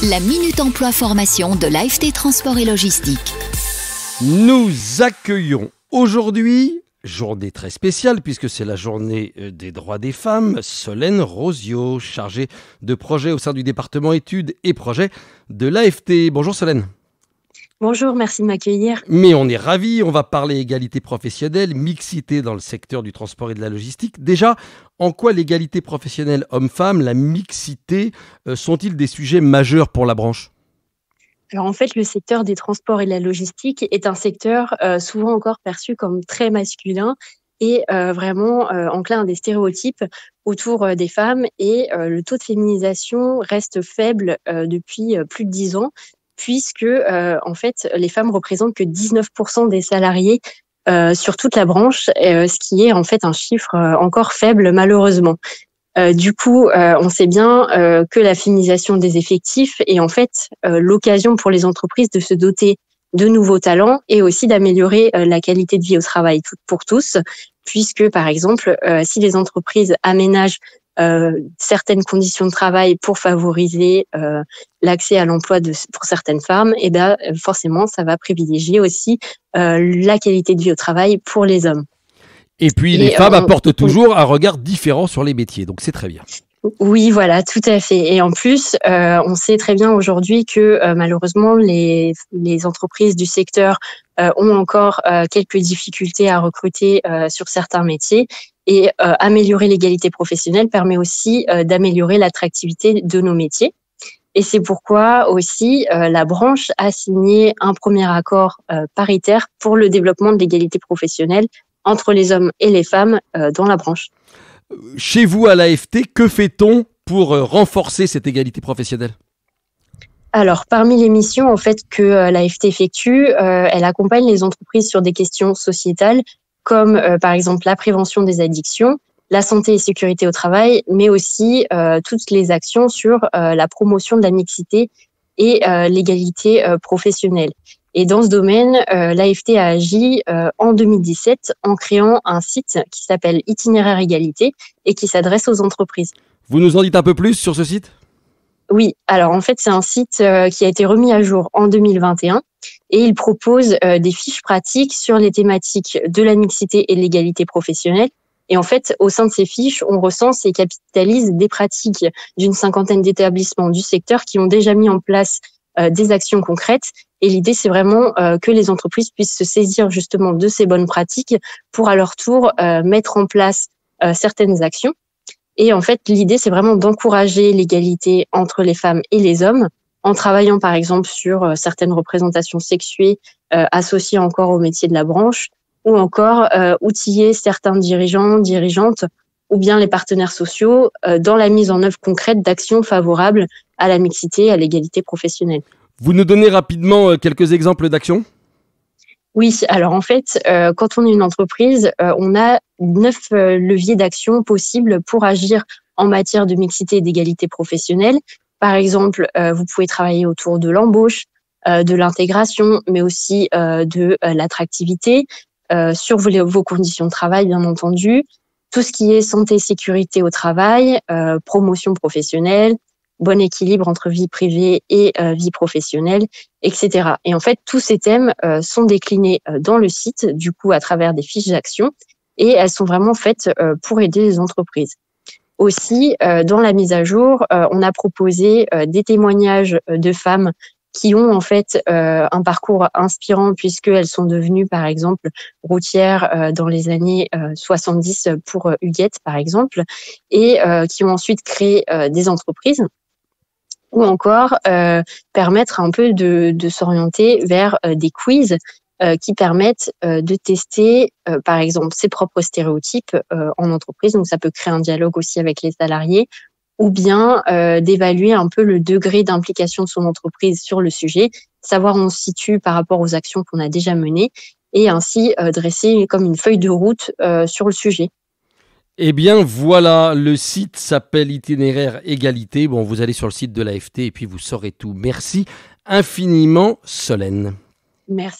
La Minute Emploi Formation de l'AFT Transport et Logistique. Nous accueillons aujourd'hui, journée très spéciale puisque c'est la journée des droits des femmes, Solène Rosiot, chargée de projet au sein du département études et projets de l'AFT. Bonjour Solène. Bonjour, merci de m'accueillir. Mais on est ravis, on va parler égalité professionnelle, mixité dans le secteur du transport et de la logistique. Déjà, en quoi l'égalité professionnelle homme-femme, la mixité, sont-ils des sujets majeurs pour la branche ? Alors en fait, le secteur des transports et de la logistique est un secteur souvent encore perçu comme très masculin et vraiment enclin à des stéréotypes autour des femmes. Et le taux de féminisation reste faible depuis plus de 10 ans. Puisque en fait, les femmes représentent que 19% des salariés sur toute la branche, ce qui est en fait un chiffre encore faible malheureusement. Du coup, on sait bien que la féminisation des effectifs est en fait l'occasion pour les entreprises de se doter de nouveaux talents et aussi d'améliorer la qualité de vie au travail pour tous, puisque par exemple, si les entreprises aménagent certaines conditions de travail pour favoriser l'accès à l'emploi pour certaines femmes, et ben forcément ça va privilégier aussi la qualité de vie au travail pour les hommes. Et puis les femmes apportent toujours un regard différent sur les métiers, donc c'est très bien. Oui, voilà, tout à fait. Et en plus, on sait très bien aujourd'hui que malheureusement les entreprises du secteur ont encore quelques difficultés à recruter sur certains métiers. Et améliorer l'égalité professionnelle permet aussi d'améliorer l'attractivité de nos métiers. Et c'est pourquoi aussi la branche a signé un premier accord paritaire pour le développement de l'égalité professionnelle entre les hommes et les femmes dans la branche. Chez vous à l'AFT, que fait-on pour renforcer cette égalité professionnelle ? Alors, parmi les missions en fait que l'AFT effectue, elle accompagne les entreprises sur des questions sociétales comme par exemple la prévention des addictions, la santé et sécurité au travail, mais aussi toutes les actions sur la promotion de la mixité et l'égalité professionnelle. Et dans ce domaine, l'AFT a agi en 2017 en créant un site qui s'appelle Itinéraire Égalité et qui s'adresse aux entreprises. Vous nous en dites un peu plus sur ce site ? Oui, alors en fait, c'est un site qui a été remis à jour en 2021 et il propose des fiches pratiques sur les thématiques de la mixité et de l'égalité professionnelle. Et en fait, au sein de ces fiches, on recense et capitalise des pratiques d'une 50aine d'établissements du secteur qui ont déjà mis en place des actions concrètes. Et l'idée, c'est vraiment que les entreprises puissent se saisir justement de ces bonnes pratiques pour à leur tour mettre en place certaines actions. Et en fait, l'idée, c'est vraiment d'encourager l'égalité entre les femmes et les hommes en travaillant par exemple sur certaines représentations sexuées associées encore au métier de la branche ou encore outiller certains dirigeants, dirigeantes ou bien les partenaires sociaux dans la mise en œuvre concrète d'actions favorables à la mixité et à l'égalité professionnelle. Vous nous donnez rapidement quelques exemples d'actions ? Oui, alors en fait, quand on est une entreprise, on a 9 leviers d'action possibles pour agir en matière de mixité et d'égalité professionnelle. Par exemple, vous pouvez travailler autour de l'embauche, de l'intégration, mais aussi de l'attractivité, sur vos conditions de travail, bien entendu, tout ce qui est santé et sécurité au travail, promotion professionnelle, bon équilibre entre vie privée et vie professionnelle, etc. Et en fait, tous ces thèmes sont déclinés dans le site, du coup, à travers des fiches d'action, et elles sont vraiment faites pour aider les entreprises. Aussi, dans la mise à jour, on a proposé des témoignages de femmes qui ont en fait un parcours inspirant puisqu'elles sont devenues, par exemple, routières dans les années 70 pour Huguette, par exemple, et qui ont ensuite créé des entreprises ou encore permettre un peu de s'orienter vers des quiz qui permettent de tester, par exemple, ses propres stéréotypes en entreprise. Donc, ça peut créer un dialogue aussi avec les salariés ou bien d'évaluer un peu le degré d'implication de son entreprise sur le sujet, savoir où on se situe par rapport aux actions qu'on a déjà menées et ainsi dresser comme une feuille de route sur le sujet. Eh bien voilà, le site s'appelle Itinéraire Égalité. Bon, vous allez sur le site de l'AFT et puis vous saurez tout. Merci infiniment Solène. Merci.